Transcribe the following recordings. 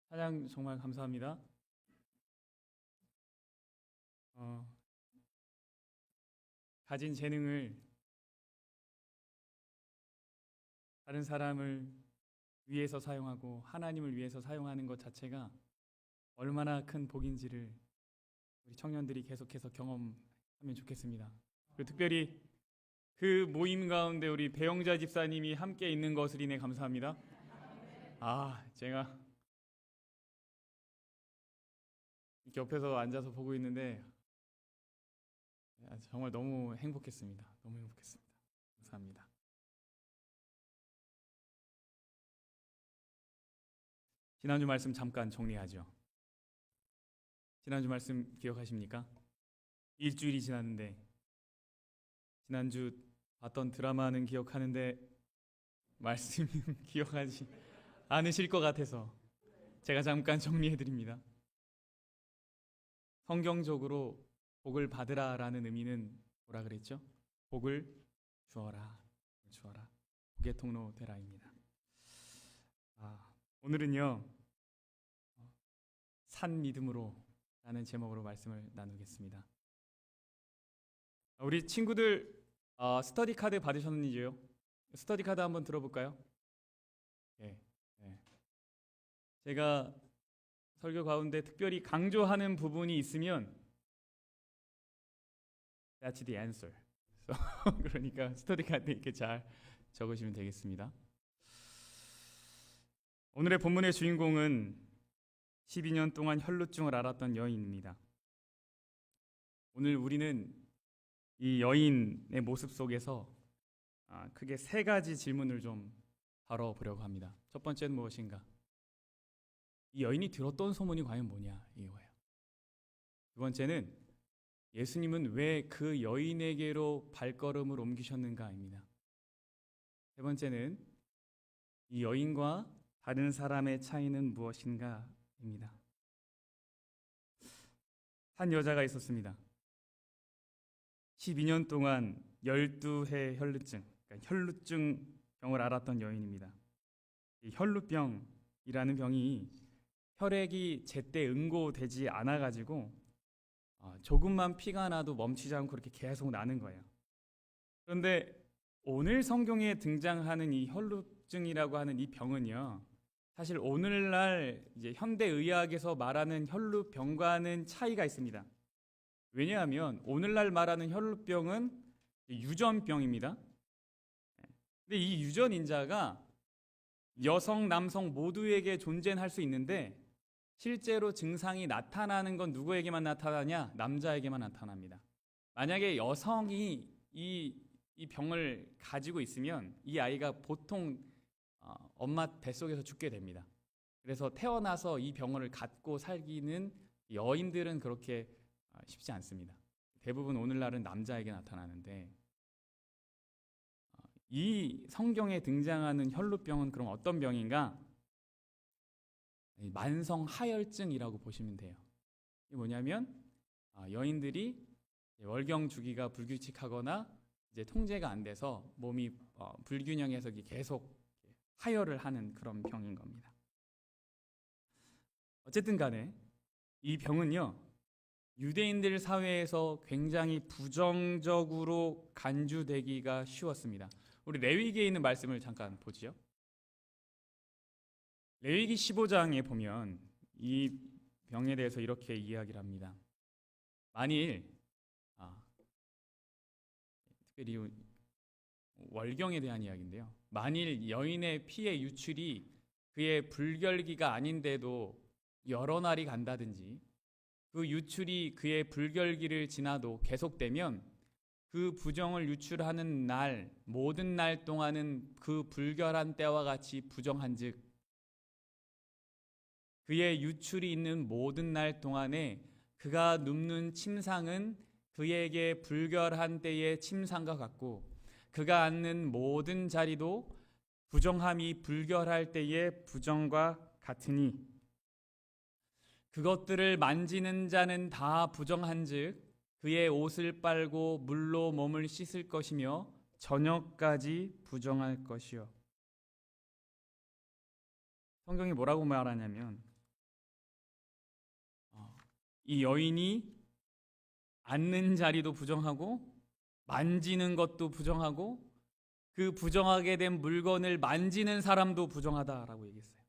사장 정말 감사합니다. 어, 가진 재능을 다른 사람을 위해서 사용하고 하나님을 위해서 사용하는 것 자체가 얼마나 큰 복인지를 우리 청년들이 계속해서 경험하면 좋겠습니다. 그리고 특별히 그 모임 가운데 우리 배영자 집사님이 함께 있는 것을 인해 감사합니다. 제가 이렇게 옆에서 앉아서 보고 있는데 정말 너무 행복했습니다. 너무 행복했습니다. 감사합니다. 지난주 말씀 잠깐 정리하죠. 지난주 말씀 기억하십니까? 일주일이 지났는데 지난주 봤던 드라마는 기억하는데 말씀은 기억하지 않으실 것 같아서 제가 잠깐 정리해 드립니다. 성경적으로 복을 받으라라는 의미는 뭐라 그랬죠? 복을 주어라. 주어라. 복의 통로 되라입니다. 오늘은요. 산 믿음으로 라는 제목으로 말씀을 나누겠습니다. 우리 친구들 스터디 카드 받으셨는지요? 스터디 카드 한번 들어볼까요? 네. 제가 설교 가운데 특별히 강조하는 부분이 있으면 That's the answer. 그러니까 스터디 카드에 이렇게 잘 적으시면 되겠습니다. 오늘의 본문의 주인공은 12년 동안 혈루증을 앓았던 여인입니다. 오늘 우리는 이 여인의 모습 속에서 크게 세 가지 질문을 좀 다뤄보려고 합니다. 첫 번째는 무엇인가? 이 여인이 들었던 소문이 과연 뭐냐 이거예요. 두 번째는 예수님은 왜 그 여인에게로 발걸음을 옮기셨는가입니다. 세 번째는 이 여인과 다른 사람의 차이는 무엇인가입니다. 한 여자가 있었습니다. 12년 동안 12회 혈루증, 그러니까 혈루증 병을 앓았던 여인입니다. 이 혈루병이라는 병이 혈액이 제때 응고되지 않아가지고 조금만 피가 나도 멈추지 않고 그렇게 계속 나는 거예요. 그런데 오늘 성경에 등장하는 이 혈루증이라고 하는 이 병은요, 사실 오늘날 이제 현대의학에서 말하는 혈루병과는 차이가 있습니다. 왜냐하면 오늘날 말하는 혈루병은 유전병입니다. 근데 이 유전인자가 여성, 남성 모두에게 존재할 수 있는데 실제로 증상이 나타나는 건 누구에게만 나타나냐? 남자에게만 나타납니다. 만약에 여성이 이 병을 가지고 있으면 이 아이가 보통 엄마 뱃속에서 죽게 됩니다. 그래서 태어나서 이 병을 갖고 살기는 여인들은 그렇게 쉽지 않습니다. 대부분 오늘날은 남자에게 나타나는데 이 성경에 등장하는 혈루병은 그럼 어떤 병인가? 만성 하혈증이라고 보시면 돼요. 이게 뭐냐면 여인들이 월경 주기가 불규칙하거나 이제 통제가 안 돼서 몸이 불균형해서 계속 하혈을 하는 그런 병인 겁니다. 어쨌든 간에 이 병은요, 유대인들 사회에서 굉장히 부정적으로 간주되기가 쉬웠습니다. 우리 레위기에 있는 말씀을 잠깐 보지요. 레위기 15장에 보면 이 병에 대해서 이렇게 이야기를 합니다. 만일 특별히 월경에 대한 이야기인데요. 만일 여인의 피의 유출이 그의 불결기가 아닌데도 여러 날이 간다든지 그 유출이 그의 불결기를 지나도 계속되면 그 부정을 유출하는 날 모든 날 동안은 그 불결한 때와 같이 부정한즉 그의 유출이 있는 모든 날 동안에 그가 눕는 침상은 그에게 불결한 때의 침상과 같고 그가 앉는 모든 자리도 부정함이 불결할 때의 부정과 같으니 그것들을 만지는 자는 다 부정한즉 그의 옷을 빨고 물로 몸을 씻을 것이며 저녁까지 부정할 것이요. 성경이 뭐라고 말하냐면 이 여인이 앉는 자리도 부정하고 만지는 것도 부정하고 그 부정하게 된 물건을 만지는 사람도 부정하다라고 얘기했어요.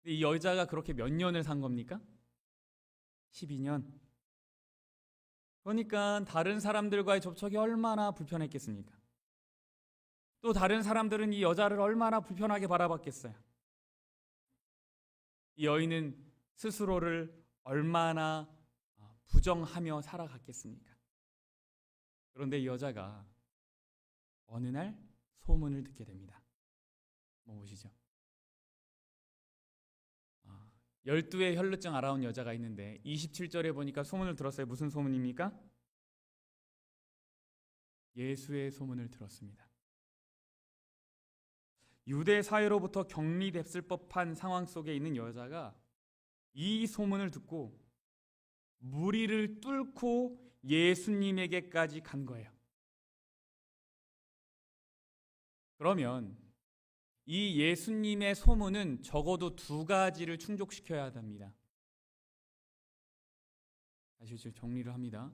이 여자가 그렇게 몇 년을 산 겁니까? 12년. 그러니까 다른 사람들과의 접촉이 얼마나 불편했겠습니까? 또 다른 사람들은 이 여자를 얼마나 불편하게 바라봤겠어요. 이 여인은 스스로를 얼마나 부정하며 살아갔겠습니까? 그런데 이 여자가 어느 날 소문을 듣게 됩니다. 보시죠. 12의 혈루증 알아온 여자가 있는데 27절에 보니까 소문을 들었어요. 무슨 소문입니까? 예수의 소문을 들었습니다. 유대 사회로부터 격리됐을 법한 상황 속에 있는 여자가 이 소문을 듣고 무리를 뚫고 예수님에게까지 간 거예요. 그러면 이 예수님의 소문은 적어도 두 가지를 충족시켜야 합니다. 다시 정리를 합니다.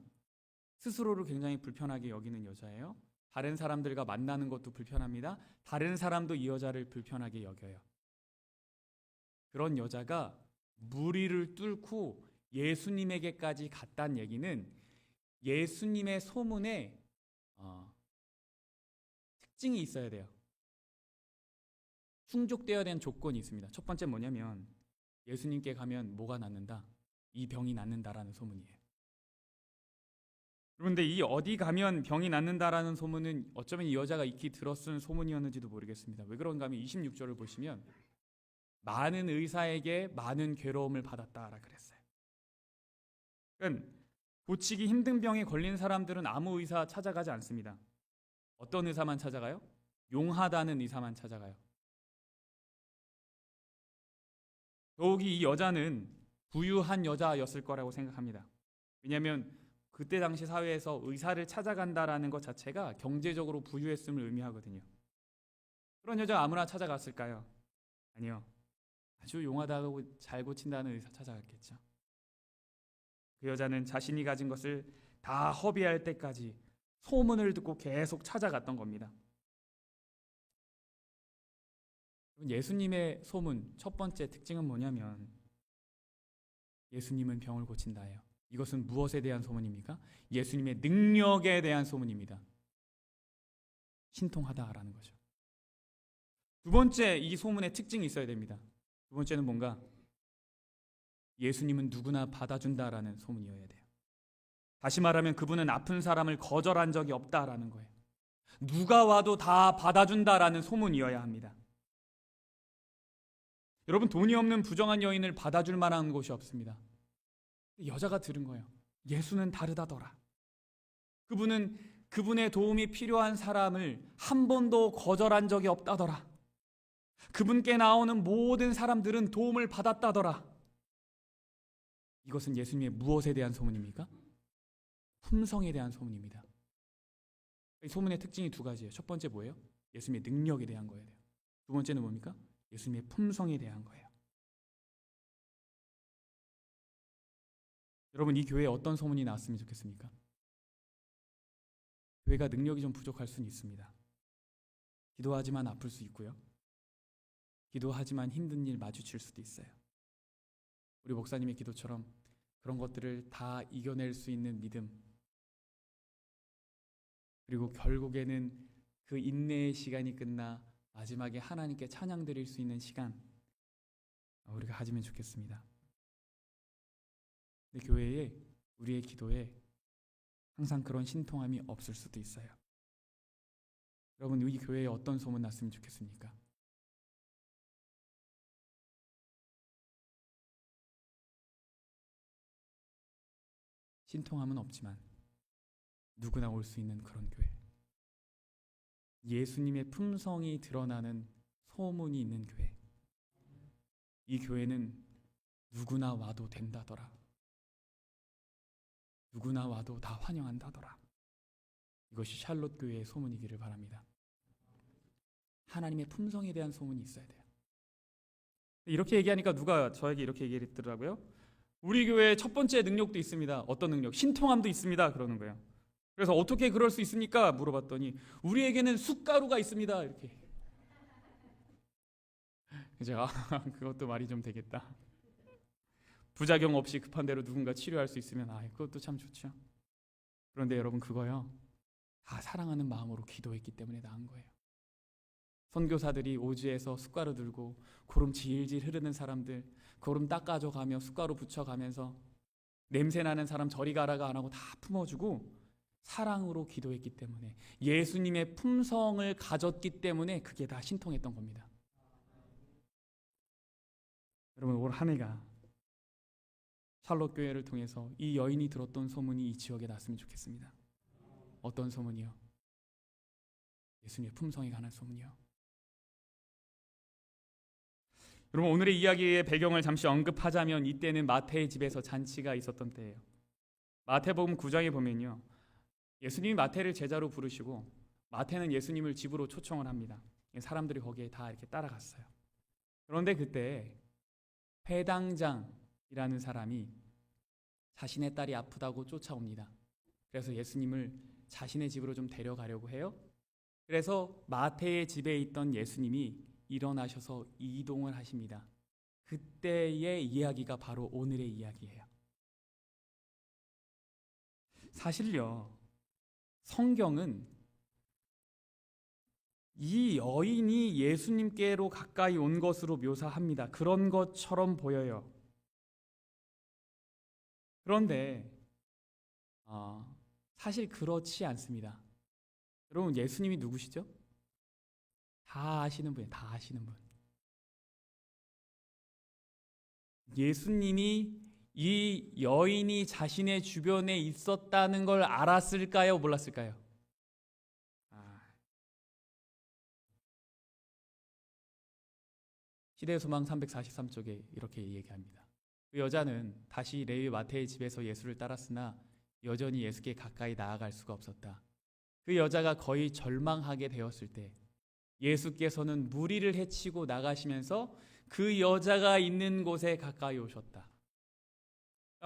스스로를 굉장히 불편하게 여기는 여자예요. 다른 사람들과 만나는 것도 불편합니다. 다른 사람도 이 여자를 불편하게 여겨요. 그런 여자가 무리를 뚫고 예수님에게까지 갔다는 얘기는 예수님의 소문에 특징이 있어야 돼요. 충족되어야 되는 조건이 있습니다. 첫 번째 뭐냐면 예수님께 가면 뭐가 낫는다? 이 병이 낫는다라는 소문이에요. 그런데 이 어디 가면 병이 낫는다라는 소문은 어쩌면 이 여자가 익히 들어쓴 소문이었는지도 모르겠습니다. 왜 그런가 하면 26절을 보시면 많은 의사에게 많은 괴로움을 받았다라 그랬어요. 그러니까 고치기 힘든 병에 걸린 사람들은 아무 의사 찾아가지 않습니다. 어떤 의사만 찾아가요? 용하다는 의사만 찾아가요. 더욱이 이 여자는 부유한 여자였을 거라고 생각합니다. 왜냐하면 그때 당시 사회에서 의사를 찾아간다라는 것 자체가 경제적으로 부유했음을 의미하거든요. 그런 여자가 아무나 찾아갔을까요? 아니요. 아주 용하다고 잘 고친다는 의사 찾아갔겠죠. 그 여자는 자신이 가진 것을 다 허비할 때까지 소문을 듣고 계속 찾아갔던 겁니다. 예수님의 소문 첫 번째 특징은 뭐냐면 예수님은 병을 고친다예요. 이것은 무엇에 대한 소문입니까? 예수님의 능력에 대한 소문입니다. 신통하다라는 거죠. 두 번째 이 소문의 특징이 있어야 됩니다. 두 번째는 뭔가? 예수님은 누구나 받아준다라는 소문이어야 돼요. 다시 말하면 그분은 아픈 사람을 거절한 적이 없다라는 거예요. 누가 와도 다 받아준다라는 소문이어야 합니다. 여러분, 돈이 없는 부정한 여인을 받아줄 만한 곳이 없습니다. 여자가 들은 거예요. 예수는 다르다더라. 그분은 그분의 도움이 필요한 사람을 한 번도 거절한 적이 없다더라. 그분께 나오는 모든 사람들은 도움을 받았다더라. 이것은 예수님의 무엇에 대한 소문입니까? 품성에 대한 소문입니다. 이 소문의 특징이 두 가지예요. 첫 번째 뭐예요? 예수님의 능력에 대한 거예요. 두 번째는 뭡니까? 예수님의 품성에 대한 거예요. 여러분, 이 교회에 어떤 소문이 나왔으면 좋겠습니까? 교회가 능력이 좀 부족할 수는 있습니다. 기도하지만 아플 수 있고요. 기도하지만 힘든 일 마주칠 수도 있어요. 우리 목사님의 기도처럼 그런 것들을 다 이겨낼 수 있는 믿음, 그리고 결국에는 그 인내의 시간이 끝나 마지막에 하나님께 찬양 드릴 수 있는 시간 우리가 가지면 좋겠습니다. 근데 교회에, 우리의 기도에 항상 그런 신통함이 없을 수도 있어요. 여러분, 이 교회에 어떤 소문 났으면 좋겠습니까? 신통함은 없지만 누구나 올 수 있는 그런 교회, 예수님의 품성이 드러나는 소문이 있는 교회, 이 교회는 누구나 와도 된다더라. 누구나 와도 다 환영한다더라. 이것이 샬롯 교회의 소문이기를 바랍니다. 하나님의 품성에 대한 소문이 있어야 돼요. 이렇게 얘기하니까 누가 저에게 이렇게 얘기했더라고요. 우리 교회에 첫 번째 능력도 있습니다. 어떤 능력? 신통함도 있습니다. 그러는 거예요. 그래서 어떻게 그럴 수 있습니까? 물어봤더니 우리에게는 숟가루가 있습니다. 이렇게. 제가 그것도 말이 좀 되겠다. 부작용 없이 급한 대로 누군가 치료할 수 있으면 그것도 참 좋죠. 그런데 여러분 그거요. 다 사랑하는 마음으로 기도했기 때문에 나은 거예요. 선교사들이 오지에서 숟가루 들고 고름 질질 흐르는 사람들 고름 닦아줘가며 숟가루 붙여가면서 냄새나는 사람 저리 가라가 안 하고 다 품어주고 사랑으로 기도했기 때문에 예수님의 품성을 가졌기 때문에 그게 다 신통했던 겁니다. 여러분 올 한 해가 샬롯 교회를 통해서 이 여인이 들었던 소문이 이 지역에 났으면 좋겠습니다. 어떤 소문이요? 예수님의 품성에 관한 소문이요. 여러분 오늘의 이야기의 배경을 잠시 언급하자면 이때는 마태의 집에서 잔치가 있었던 때예요. 마태복음 9장에 보면요. 예수님이 마태를 제자로 부르시고 마태는 예수님을 집으로 초청을 합니다. 사람들이 거기에 다 이렇게 따라갔어요. 그런데 그때 회당장이라는 사람이 자신의 딸이 아프다고 쫓아옵니다. 그래서 예수님을 자신의 집으로 좀 데려가려고 해요. 그래서 마태의 집에 있던 예수님이 일어나셔서 이동을 하십니다. 그때의 이야기가 바로 오늘의 이야기예요. 사실요, 성경은 이 여인이 예수님께로 가까이 온 것으로 묘사합니다. 그런 것처럼 보여요. 그런데 사실 그렇지 않습니다. 여러분 예수님이 누구시죠? 다 아시는 분이에요. 다 아시는 분. 예수님이 이 여인이 자신의 주변에 있었다는 걸 알았을까요? 몰랐을까요? 시대의 소망 343쪽에 이렇게 얘기합니다. 그 여자는 다시 레위 마태의 집에서 예수를 따랐으나 여전히 예수께 가까이 나아갈 수가 없었다. 그 여자가 거의 절망하게 되었을 때 예수께서는 무리를 해치고 나가시면서 그 여자가 있는 곳에 가까이 오셨다.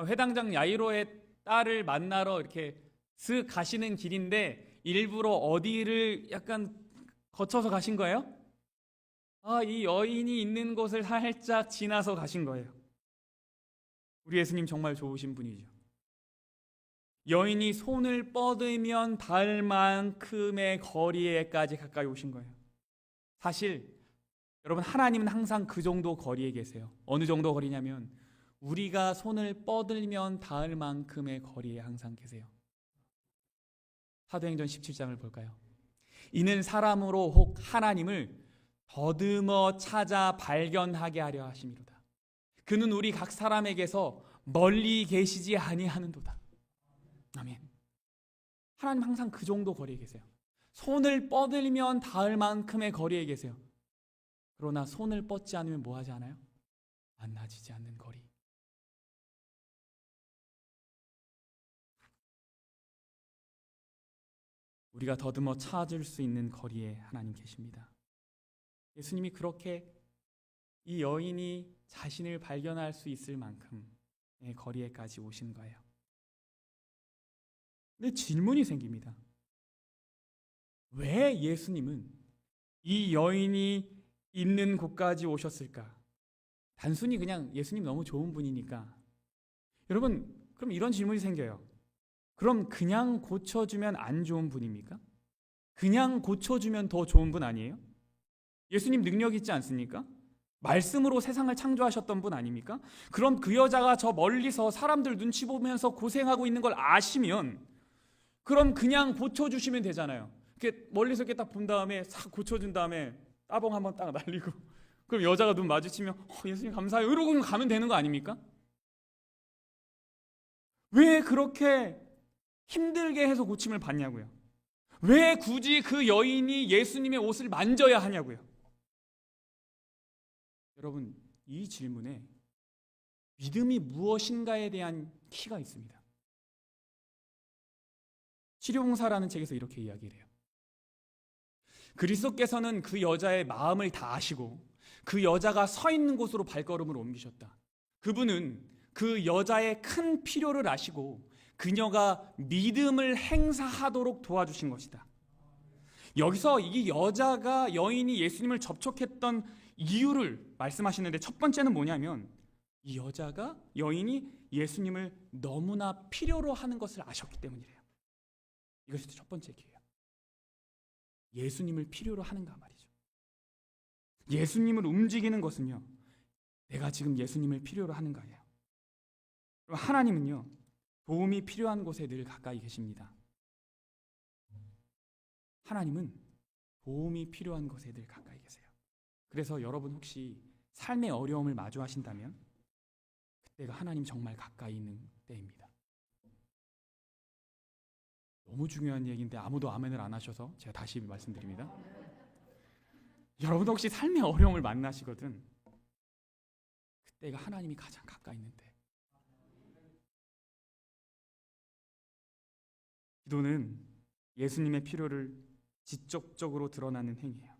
회당장 야이로의 딸을 만나러 이렇게 슥 가시는 길인데 일부러 어디를 약간 거쳐서 가신 거예요? 이 여인이 있는 곳을 살짝 지나서 가신 거예요. 우리 예수님 정말 좋으신 분이죠. 여인이 손을 뻗으면 닿을 만큼의 거리에까지 가까이 오신 거예요. 사실 여러분 하나님은 항상 그 정도 거리에 계세요. 어느 정도 거리냐면 우리가 손을 뻗으면 닿을 만큼의 거리에 항상 계세요. 사도행전 17장을 볼까요? 이는 사람으로 혹 하나님을 더듬어 찾아 발견하게 하려 하심이로다. 그는 우리 각 사람에게서 멀리 계시지 아니하는도다. 아멘. 하나님 항상 그 정도 거리에 계세요. 손을 뻗으면 닿을 만큼의 거리에 계세요. 그러나 손을 뻗지 않으면 뭐 하지 않아요? 만나지지 않는 거리. 우리가 더듬어 찾을 수 있는 거리에 하나님 계십니다. 예수님이 그렇게 이 여인이 자신을 발견할 수 있을 만큼의 거리에까지 오신 거예요. 근데 질문이 생깁니다. 왜 예수님은 이 여인이 있는 곳까지 오셨을까? 단순히 그냥 예수님 너무 좋은 분이니까. 여러분, 그럼 이런 질문이 생겨요. 그럼 그냥 고쳐주면 안 좋은 분입니까? 그냥 고쳐주면 더 좋은 분 아니에요? 예수님 능력 있지 않습니까? 말씀으로 세상을 창조하셨던 분 아닙니까? 그럼 그 여자가 저 멀리서 사람들 눈치 보면서 고생하고 있는 걸 아시면 그럼 그냥 고쳐주시면 되잖아요. 이렇게 멀리서 이렇게 딱 본 다음에 싹 고쳐준 다음에 따봉 한번 딱 날리고 그럼 여자가 눈 마주치면 예수님 감사해요 이러고 가면 되는 거 아닙니까? 왜 그렇게 힘들게 해서 고침을 받냐고요? 왜 굳이 그 여인이 예수님의 옷을 만져야 하냐고요? 여러분, 이 질문에 믿음이 무엇인가에 대한 키가 있습니다. 치료봉사라는 책에서 이렇게 이야기를 해요. 그리스도께서는 그 여자의 마음을 다 아시고 그 여자가 서 있는 곳으로 발걸음을 옮기셨다. 그분은 그 여자의 큰 필요를 아시고 그녀가 믿음을 행사하도록 도와주신 것이다. 여기서 이 여인이 예수님을 접촉했던 이유를 말씀하시는데, 첫 번째는 뭐냐면 이 여인이 예수님을 너무나 필요로 하는 것을 아셨기 때문이래요. 이것이 첫 번째 기회예요. 예수님을 필요로 하는가 말이죠. 예수님을 움직이는 것은요, 내가 지금 예수님을 필요로 하는가예요. 하나님은요, 도움이 필요한 곳에 늘 가까이 계십니다. 하나님은 도움이 필요한 곳에 늘 가까이 계세요. 그래서 여러분 혹시 삶의 어려움을 마주하신다면 그때가 하나님 정말 가까이 있는 때입니다. 너무 중요한 얘기인데 아무도 아멘을 안 하셔서 제가 다시 말씀드립니다. 여러분 혹시 삶의 어려움을 만나시거든, 그때가 하나님이 가장 가까이 있는 때. 기도는 예수님의 필요를 직접적으로 드러나는 행위예요.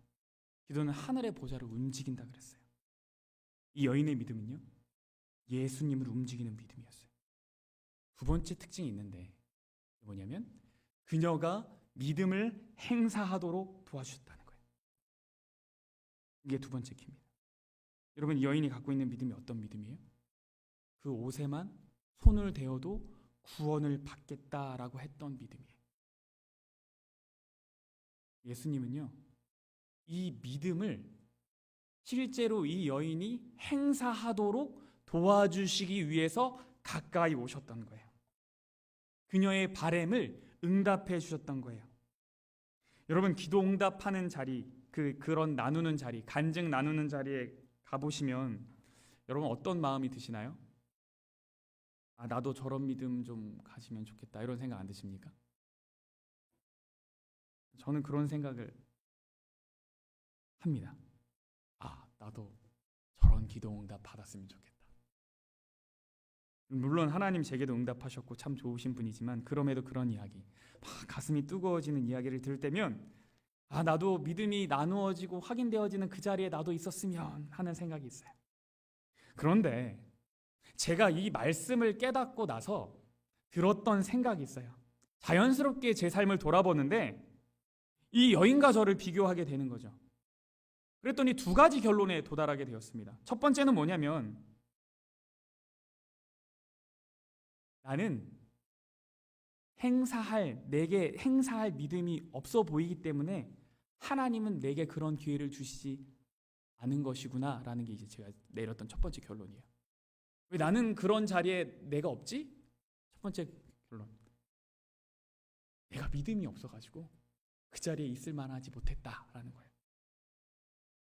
기도는 하늘의 보좌를 움직인다 그랬어요. 이 여인의 믿음은요, 예수님을 움직이는 믿음이었어요. 두 번째 특징이 있는데 뭐냐면 그녀가 믿음을 행사하도록 도와주셨다는 거예요. 이게 두 번째 키입니다. 여러분, 이 여인이 갖고 있는 믿음이 어떤 믿음이에요? 그 옷에만 손을 대어도 구원을 받겠다라고 했던 믿음이에요. 예수님은요, 이 믿음을 실제로 이 여인이 행사하도록 도와주시기 위해서 가까이 오셨던 거예요. 그녀의 바램을 응답해 주셨던 거예요. 여러분, 기도 응답하는 자리, 그런 나누는 자리, 간증 나누는 자리에 가보시면 여러분 어떤 마음이 드시나요? 아, 나도 저런 믿음 좀 가지면 좋겠다, 이런 생각 안 드십니까? 저는 그런 생각을 합니다. 아, 나도 저런 기도 응답 받았으면 좋겠다. 물론 하나님 제게도 응답하셨고 참 좋으신 분이지만, 그럼에도 그런 이야기, 막 가슴이 뜨거워지는 이야기를 들을 때면 아, 나도 믿음이 나누어지고 확인되어지는 그 자리에 나도 있었으면 하는 생각이 있어요. 그런데 제가 이 말씀을 깨닫고 나서 들었던 생각이 있어요. 자연스럽게 제 삶을 돌아보는데 이 여인과 저를 비교하게 되는 거죠. 그랬더니 두 가지 결론에 도달하게 되었습니다. 첫 번째는 뭐냐면, 나는 내게 행사할 믿음이 없어 보이기 때문에 하나님은 내게 그런 기회를 주시지 않은 것이구나 라는 게 이제 제가 내렸던 첫 번째 결론이에요. 왜 나는 그런 자리에 내가 없지? 첫 번째 결론, 내가 믿음이 없어가지고 그 자리에 있을 만하지 못했다라는 거예요.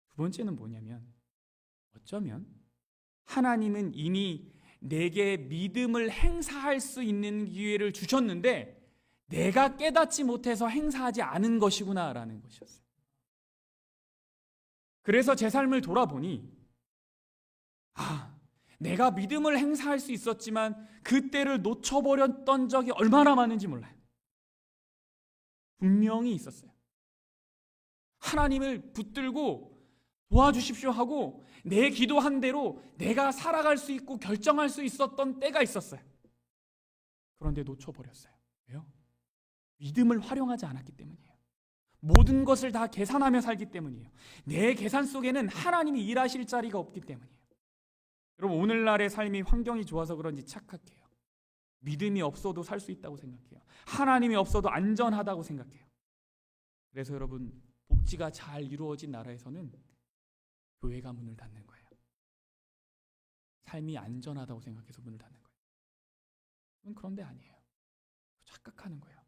두 번째는 뭐냐면, 어쩌면 하나님은 이미 내게 믿음을 행사할 수 있는 기회를 주셨는데 내가 깨닫지 못해서 행사하지 않은 것이구나라는 것이었어요. 그래서 제 삶을 돌아보니 내가 믿음을 행사할 수 있었지만 그때를 놓쳐버렸던 적이 얼마나 많은지 몰라요. 분명히 있었어요. 하나님을 붙들고 도와주십시오 하고 내 기도한 대로 내가 살아갈 수 있고 결정할 수 있었던 때가 있었어요. 그런데 놓쳐버렸어요. 왜요? 믿음을 활용하지 않았기 때문이에요. 모든 것을 다 계산하며 살기 때문이에요. 내 계산 속에는 하나님이 일하실 자리가 없기 때문이에요. 여러분, 오늘날의 삶이 환경이 좋아서 그런지 착각해요. 믿음이 없어도 살 수 있다고 생각해요. 하나님이 없어도 안전하다고 생각해요. 그래서 여러분, 복지가 잘 이루어진 나라에서는 교회가 문을 닫는 거예요. 삶이 안전하다고 생각해서 문을 닫는 거예요. 그런데 아니에요. 착각하는 거예요.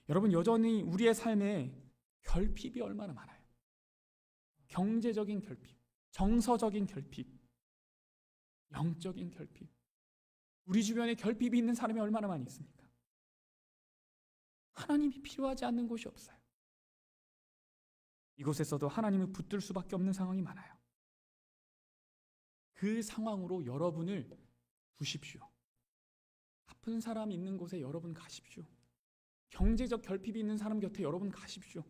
여러분, 여전히 우리의 삶에 결핍이 얼마나 많아요. 경제적인 결핍, 정서적인 결핍, 영적인 결핍. 우리 주변에 결핍이 있는 사람이 얼마나 많이 있습니까? 하나님이 필요하지 않는 곳이 없어요. 이곳에서도 하나님을 붙들 수밖에 없는 상황이 많아요. 그 상황으로 여러분을 두십시오. 아픈 사람 있는 곳에 여러분 가십시오. 경제적 결핍이 있는 사람 곁에 여러분 가십시오.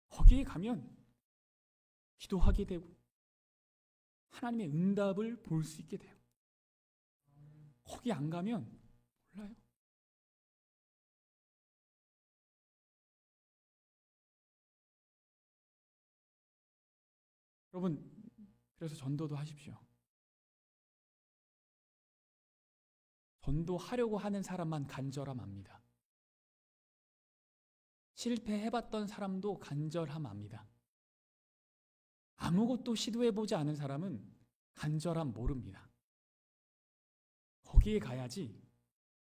거기에 가면 기도하게 되고 하나님의 응답을 볼 수 있게 돼요. 거기 안 가면 몰라요. 여러분, 그래서 전도도 하십시오. 전도하려고 하는 사람만 간절함 압니다. 실패해봤던 사람도 간절함 압니다. 아무것도 시도해보지 않은 사람은 간절함 모릅니다. 거기에 가야지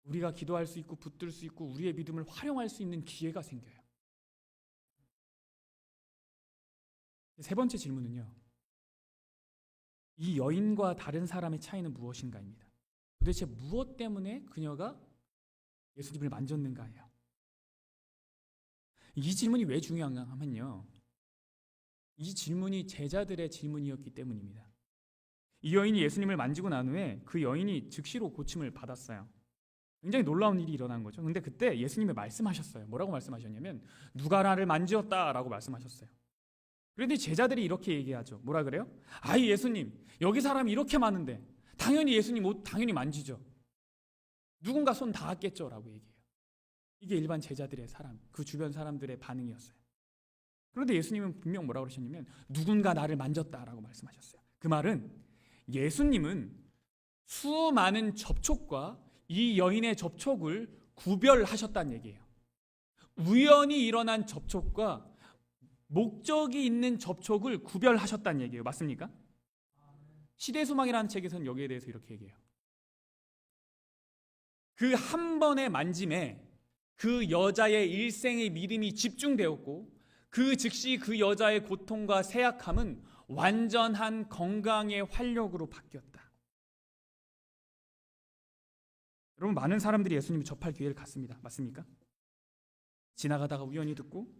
우리가 기도할 수 있고 붙들 수 있고 우리의 믿음을 활용할 수 있는 기회가 생겨요. 세 번째 질문은요, 이 여인과 다른 사람의 차이는 무엇인가입니다. 도대체 무엇 때문에 그녀가 예수님을 만졌는가예요. 이 질문이 왜 중요한가 하면요, 이 질문이 제자들의 질문이었기 때문입니다. 이 여인이 예수님을 만지고 난 후에 그 여인이 즉시로 고침을 받았어요. 굉장히 놀라운 일이 일어난 거죠. 근데 그때 예수님이 말씀하셨어요. 뭐라고 말씀하셨냐면 누가 나를 만지었다라고 말씀하셨어요. 그런데 제자들이 이렇게 얘기하죠. 뭐라 그래요? 아이 예수님, 여기 사람이 이렇게 많은데 당연히 예수님 옷 당연히 만지죠. 누군가 손 닿았겠죠 라고 얘기해요. 이게 일반 제자들의 사람, 그 주변 사람들의 반응이었어요. 그런데 예수님은 분명 뭐라고 그러셨냐면 누군가 나를 만졌다라고 말씀하셨어요. 그 말은 예수님은 수많은 접촉과 이 여인의 접촉을 구별하셨다는 얘기예요. 우연히 일어난 접촉과 목적이 있는 접촉을 구별하셨다는 얘기예요. 맞습니까? 시대소망이라는 책에서는 여기에 대해서 이렇게 얘기해요. 그 한 번의 만짐에 그 여자의 일생의 믿음이 집중되었고 그 즉시 그 여자의 고통과 세약함은 완전한 건강의 활력으로 바뀌었다. 여러분, 많은 사람들이 예수님을 접할 기회를 갖습니다. 맞습니까? 지나가다가 우연히 듣고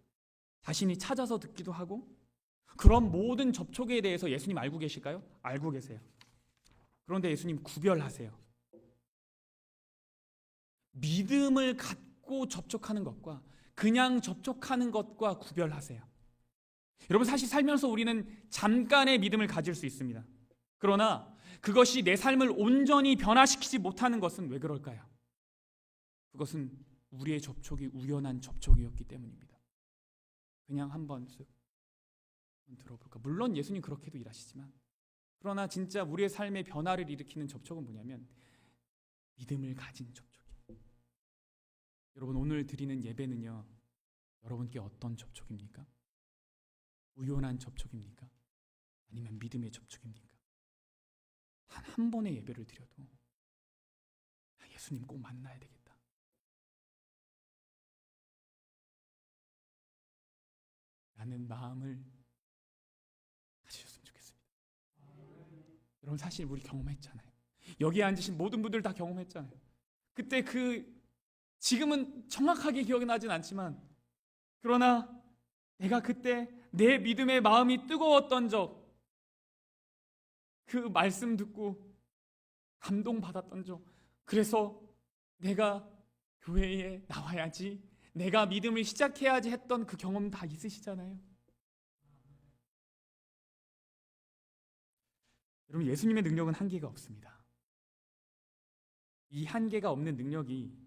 자신이 찾아서 듣기도 하고, 그런 모든 접촉에 대해서 예수님 알고 계실까요? 알고 계세요. 그런데 예수님 구별하세요. 믿음을 갖고 접촉하는 것과 그냥 접촉하는 것과 구별하세요. 여러분, 사실 살면서 우리는 잠깐의 믿음을 가질 수 있습니다. 그러나 그것이 내 삶을 온전히 변화시키지 못하는 것은 왜 그럴까요? 그것은 우리의 접촉이 우연한 접촉이었기 때문입니다. 그냥 한번 들어볼까? 물론 예수님 그렇게도 일하시지만, 그러나 진짜 우리의 삶의 변화를 일으키는 접촉은 뭐냐면 믿음을 가진 접촉이에요. 여러분, 오늘 드리는 예배는요, 여러분께 어떤 접촉입니까? 우연한 접촉입니까? 아니면 믿음의 접촉입니까? 단 한 번의 예배를 드려도 예수님 꼭 만나야 되겠다, 라는 마음을 가지셨으면 좋겠습니다. 여러분, 사실 우리 경험했잖아요. 여기에 앉으신 모든 분들 다 경험했잖아요. 그때 지금은 정확하게 기억이 나진 않지만, 그러나 내가 그때 내 믿음의 마음이 뜨거웠던 적, 그 말씀 듣고 감동받았던 적, 그래서 내가 교회에 나와야지, 내가 믿음을 시작해야지 했던 그 경험 다 있으시잖아요. 여러분, 예수님의 능력은 한계가 없습니다. 이 한계가 없는 능력이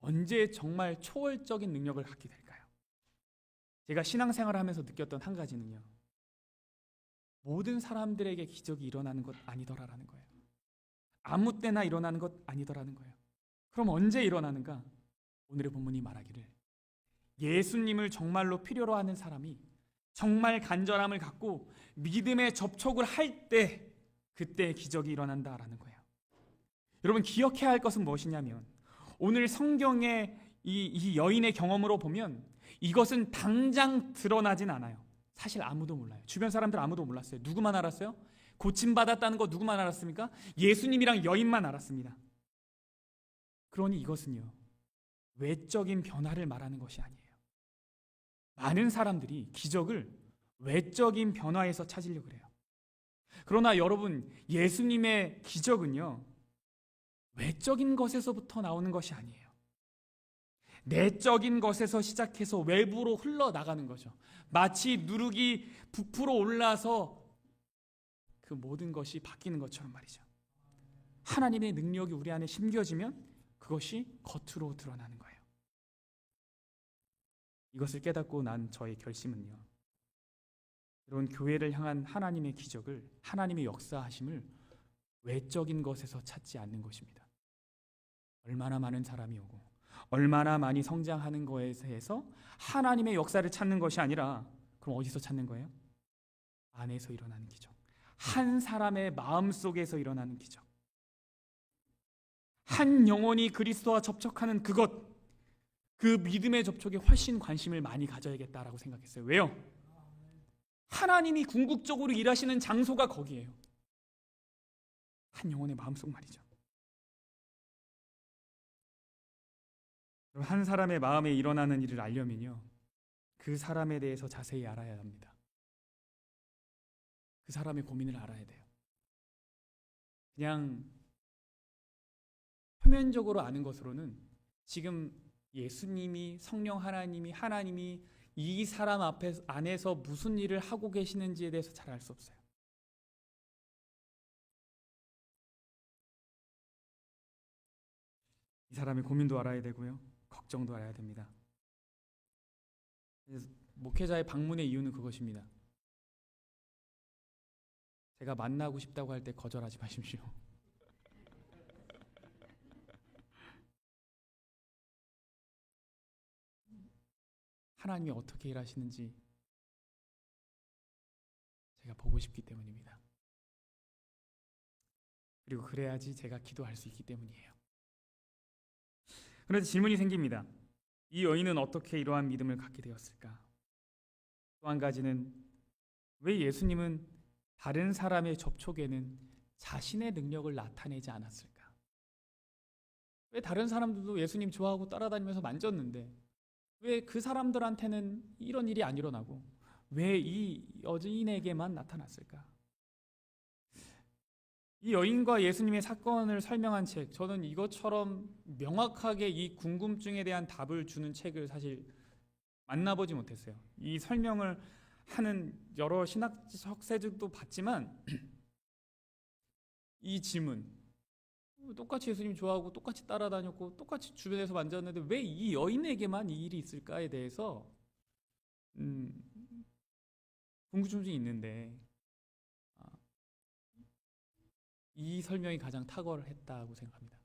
언제 정말 초월적인 능력을 갖게 될까요? 제가 신앙생활을 하면서 느꼈던 한 가지는요, 모든 사람들에게 기적이 일어나는 것 아니더라라는 거예요. 아무 때나 일어나는 것 아니더라는 거예요. 그럼 언제 일어나는가? 오늘의 본문이 말하기를 예수님을 정말로 필요로 하는 사람이 정말 간절함을 갖고 믿음의 접촉을 할 때, 그때 기적이 일어난다라는 거예요. 여러분, 기억해야 할 것은 무엇이냐면, 오늘 성경의 이 여인의 경험으로 보면 이것은 당장 드러나진 않아요. 사실 아무도 몰라요. 주변 사람들 아무도 몰랐어요. 누구만 알았어요? 고침받았다는 거 누구만 알았습니까? 예수님이랑 여인만 알았습니다. 그러니 이것은요, 외적인 변화를 말하는 것이 아니에요. 많은 사람들이 기적을 외적인 변화에서 찾으려고 그래요. 그러나 여러분, 예수님의 기적은요, 외적인 것에서부터 나오는 것이 아니에요. 내적인 것에서 시작해서 외부로 흘러나가는 거죠. 마치 누룩이 부풀어 올라서 그 모든 것이 바뀌는 것처럼 말이죠. 하나님의 능력이 우리 안에 심겨지면 그것이 겉으로 드러나는 거예요. 이것을 깨닫고 난 저의 결심은요, 여러분, 교회를 향한 하나님의 기적을, 하나님의 역사하심을 외적인 것에서 찾지 않는 것입니다. 얼마나 많은 사람이 오고 얼마나 많이 성장하는 것에 대해서 하나님의 역사를 찾는 것이 아니라, 그럼 어디서 찾는 거예요? 안에서 일어나는 기적, 한 사람의 마음속에서 일어나는 기적, 한 영혼이 그리스도와 접촉하는 그것, 그 믿음의 접촉에 훨씬 관심을 많이 가져야겠다라고 생각했어요. 왜요? 하나님이 궁극적으로 일하시는 장소가 거기예요. 한 영혼의 마음속 말이죠. 한 사람의 마음에 일어나는 일을 알려면요, 그 사람에 대해서 자세히 알아야 합니다. 그 사람의 고민을 알아야 돼요. 그냥 표면적으로 아는 것으로는 지금 예수님이, 성령 하나님이 이 사람 안에서 무슨 일을 하고 계시는지에 대해서 잘 알 수 없어요. 이 사람의 고민도 알아야 되고요, 걱정도 알아야 됩니다. 목회자의 방문의 이유는 그것입니다. 제가 만나고 싶다고 할 때 거절하지 마십시오. 하나님이 어떻게 일하시는지 제가 보고 싶기 때문입니다. 그리고 그래야지 제가 기도할 수 있기 때문이에요. 그런데 질문이 생깁니다. 이 여인은 어떻게 이러한 믿음을 갖게 되었을까? 또 한 가지는, 왜 예수님은 다른 사람의 접촉에는 자신의 능력을 나타내지 않았을까? 왜 다른 사람들도 예수님 좋아하고 따라다니면서 만졌는데 왜 그 사람들한테는 이런 일이 안 일어나고 왜 이 여인에게만 나타났을까? 이 여인과 예수님의 사건을 설명한 책, 저는 이것처럼 명확하게 이 궁금증에 대한 답을 주는 책을 사실 만나보지 못했어요. 이 설명을 하는 여러 신학적 세력도 봤지만 이 질문, 똑같이 예수님 좋아하고 똑같이 따라다녔고 똑같이 주변에서 만졌는데 왜 이 여인에게만 이 일이 있을까에 대해서 궁금증이 있는데, 이 설명이 가장 탁월했다고 생각합니다.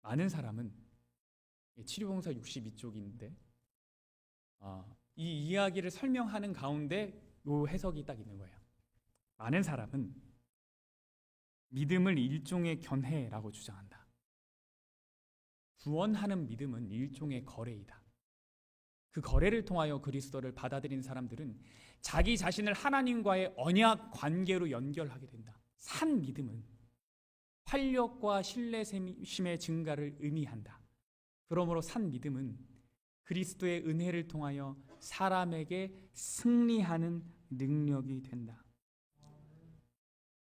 많은 사람은 치료봉사 62쪽인데 이 이야기를 설명하는 가운데 이 해석이 딱 있는 거예요. 많은 사람은 믿음을 일종의 견해라고 주장한다. 구원하는 믿음은 일종의 거래이다. 그 거래를 통하여 그리스도를 받아들인 사람들은 자기 자신을 하나님과의 언약 관계로 연결하게 된다. 산 믿음은 활력과 신뢰심의 증가를 의미한다. 그러므로 산 믿음은 그리스도의 은혜를 통하여 사람에게 승리하는 능력이 된다.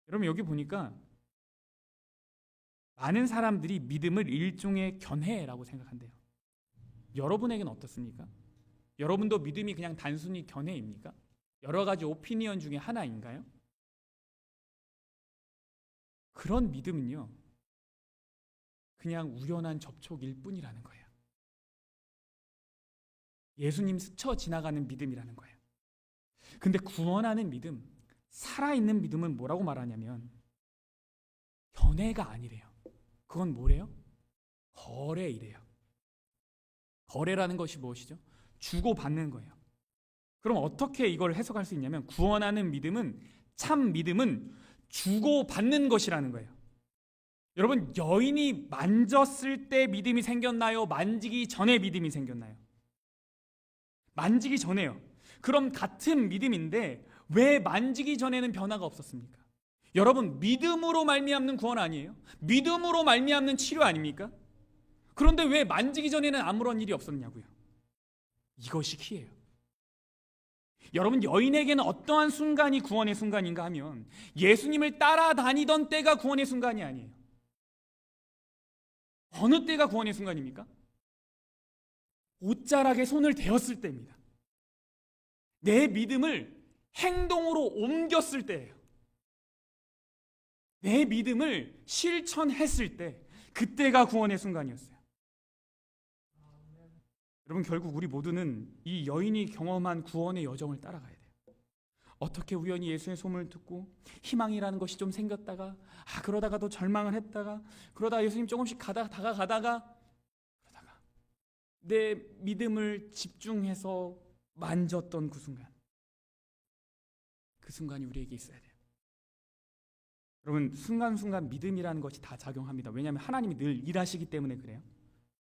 여러분, 여기 보니까 많은 사람들이 믿음을 일종의 견해라고 생각한대요. 여러분에게는 어떻습니까? 여러분도 믿음이 그냥 단순히 견해입니까? 여러 가지 오피니언 중에 하나인가요? 그런 믿음은요, 그냥 우연한 접촉일 뿐이라는 거예요. 예수님 스쳐 지나가는 믿음이라는 거예요. 근데 구원하는 믿음, 살아있는 믿음은 뭐라고 말하냐면 견해가 아니래요. 그건 뭐래요? 거래이래요. 거래라는 것이 무엇이죠? 주고받는 거예요. 그럼 어떻게 이걸 해석할 수 있냐면, 구원하는 믿음은, 참 믿음은 주고받는 것이라는 거예요. 여러분, 여인이 만졌을 때 믿음이 생겼나요? 만지기 전에 믿음이 생겼나요? 만지기 전에요. 그럼 같은 믿음인데 왜 만지기 전에는 변화가 없었습니까? 여러분, 믿음으로 말미암는 구원 아니에요? 믿음으로 말미암는 치료 아닙니까? 그런데 왜 만지기 전에는 아무런 일이 없었냐고요? 이것이 키예요. 여러분, 여인에게는 어떠한 순간이 구원의 순간인가 하면 예수님을 따라다니던 때가 구원의 순간이 아니에요. 어느 때가 구원의 순간입니까? 옷자락에 손을 대었을 때입니다. 내 믿음을 행동으로 옮겼을 때예요. 내 믿음을 실천했을 때, 그때가 구원의 순간이었어요. 여러분, 결국 우리 모두는 이 여인이 경험한 구원의 여정을 따라가야 돼요. 어떻게 우연히 예수의 소문을 듣고 희망이라는 것이 좀 생겼다가, 그러다가 또 절망을 했다가, 그러다가 예수님 조금씩 다가가다가 내 믿음을 집중해서 만졌던 그 순간이 우리에게 있어야 돼요. 여러분, 순간순간 믿음이라는 것이 다 작용합니다. 왜냐하면 하나님이 늘 일하시기 때문에 그래요.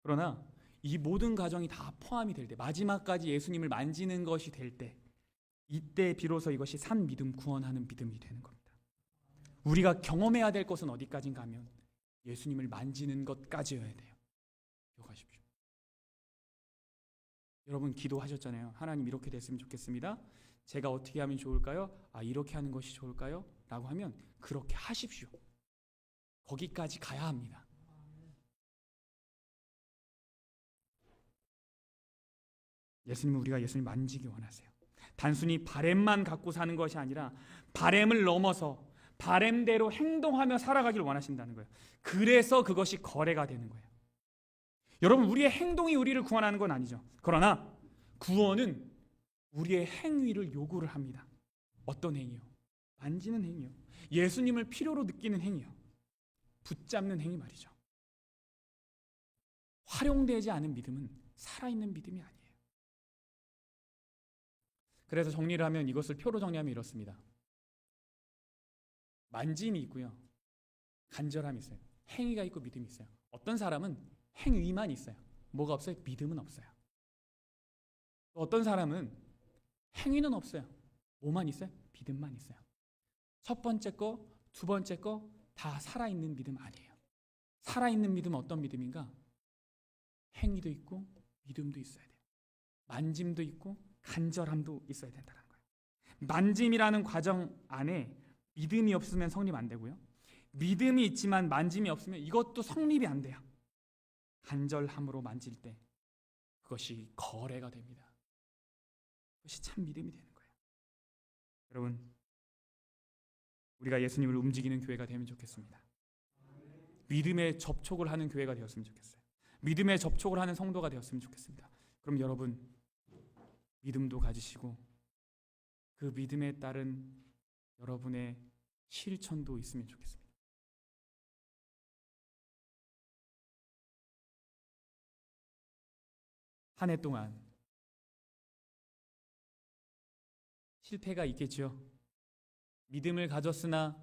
그러나 이 모든 과정이 다 포함이 될 때, 마지막까지 예수님을 만지는 것이 될 때, 이때 비로소 이것이 산 믿음, 구원하는 믿음이 되는 겁니다. 우리가 경험해야 될 것은 어디까지인가 하면 예수님을 만지는 것까지여야 돼요. 기억하십시오. 여러분, 기도하셨잖아요. 하나님, 이렇게 됐으면 좋겠습니다. 제가 어떻게 하면 좋을까요? 이렇게 하는 것이 좋을까요? 라고 하면 그렇게 하십시오. 거기까지 가야 합니다. 예수님은 우리가 예수님 만지기 원하세요. 단순히 바램만 갖고 사는 것이 아니라 바램을 넘어서 바램대로 행동하며 살아가기를 원하신다는 거예요. 그래서 그것이 거래가 되는 거예요. 여러분, 우리의 행동이 우리를 구원하는 건 아니죠. 그러나 구원은 우리의 행위를 요구를 합니다. 어떤 행위요? 만지는 행위요. 예수님을 필요로 느끼는 행위요. 붙잡는 행위 말이죠. 활용되지 않은 믿음은 살아있는 믿음이 아니에요. 그래서 정리를 하면, 이것을 표로 정리하면 이렇습니다. 만짐이 있고요, 간절함이 있어요. 행위가 있고 믿음이 있어요. 어떤 사람은 행위만 있어요. 뭐가 없어요? 믿음은 없어요. 또 어떤 사람은 행위는 없어요. 뭐만 있어요? 믿음만 있어요. 첫 번째 거, 두 번째 거 다 살아있는 믿음 아니에요. 살아있는 믿음은 어떤 믿음인가? 행위도 있고 믿음도 있어야 돼요. 만짐도 있고 간절함도 있어야 된다는 거예요. 만짐이라는 과정 안에 믿음이 없으면 성립 안 되고요, 믿음이 있지만 만짐이 없으면 이것도 성립이 안 돼요. 간절함으로 만질 때 그것이 거래가 됩니다. 그것이 참 믿음이 되는 거예요. 여러분, 우리가 예수님을 움직이는 교회가 되면 좋겠습니다. 믿음의 접촉을 하는 교회가 되었으면 좋겠어요. 믿음의 접촉을 하는 성도가 되었으면 좋겠습니다. 그럼 여러분, 믿음도 가지시고 그 믿음에 따른 여러분의 실천도 있으면 좋겠습니다. 한 해 동안 실패가 있겠죠. 믿음을 가졌으나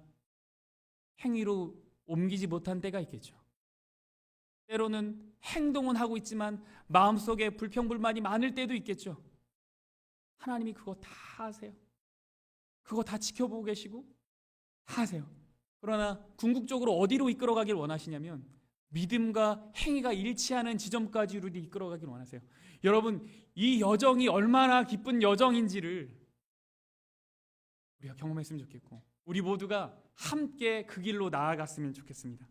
행위로 옮기지 못한 때가 있겠죠. 때로는 행동은 하고 있지만 마음속에 불평불만이 많을 때도 있겠죠. 하나님이 그거 다 아세요. 그거 다 지켜보고 계시고 다 아세요. 그러나 궁극적으로 어디로 이끌어가길 원하시냐면 믿음과 행위가 일치하는 지점까지 우리 이끌어가길 원하세요. 여러분, 이 여정이 얼마나 기쁜 여정인지를 우리가 경험했으면 좋겠고, 우리 모두가 함께 그 길로 나아갔으면 좋겠습니다.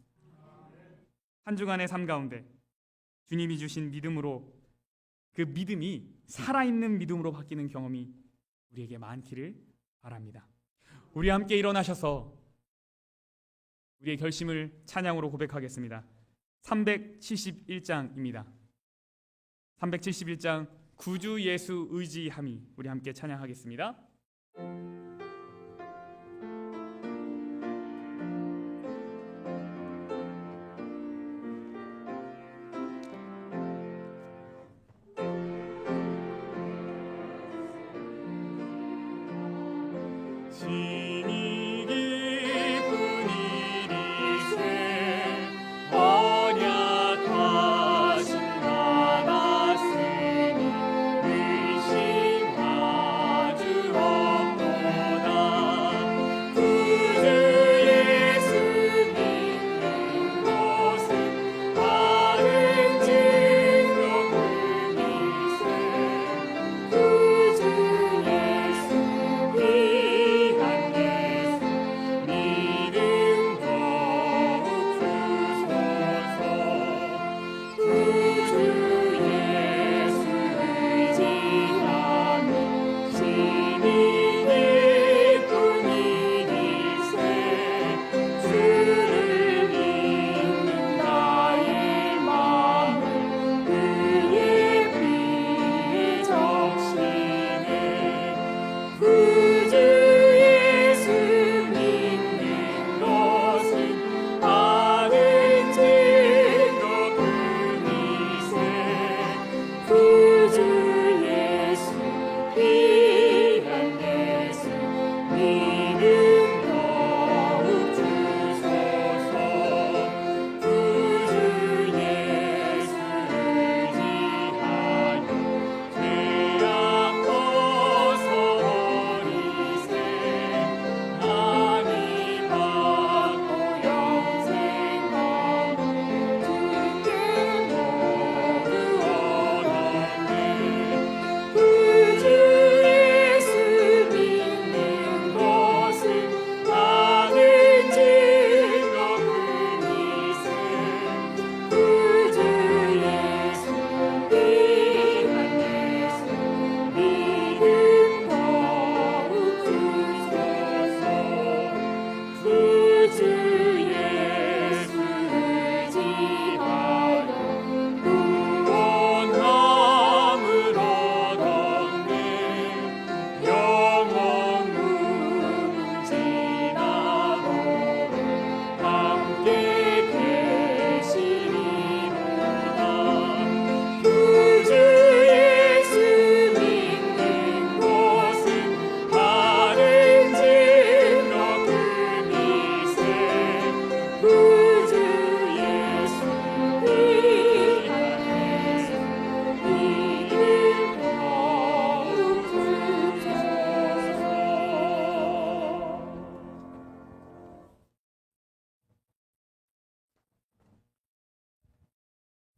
한 주간의 삶 가운데 주님이 주신 믿음으로, 그 믿음이 살아있는 믿음으로 바뀌는 경험이 우리에게 많기를 바랍니다. 우리 함께 일어나셔서 우리의 결심을 찬양으로 고백하겠습니다. 371장입니다. 371장 구주 예수 의지함이, 우리 함께 찬양하겠습니다.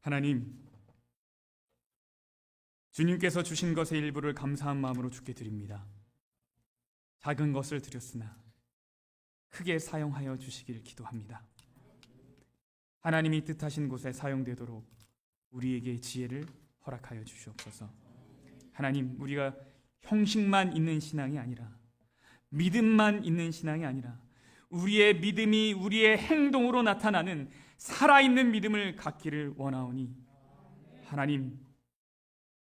하나님, 주님께서 주신 것의 일부를 감사한 마음으로 주께 드립니다. 작은 것을 드렸으나 크게 사용하여 주시길 기도합니다. 하나님이 뜻하신 곳에 사용되도록 우리에게 지혜를 허락하여 주시옵소서. 하나님, 우리가 형식만 있는 신앙이 아니라, 믿음만 있는 신앙이 아니라 우리의 믿음이 우리의 행동으로 나타나는 살아있는 믿음을 갖기를 원하오니 하나님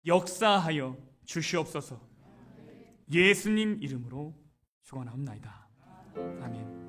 역사하여 주시옵소서. 예수님 이름으로 축원하옵나이다. 아멘.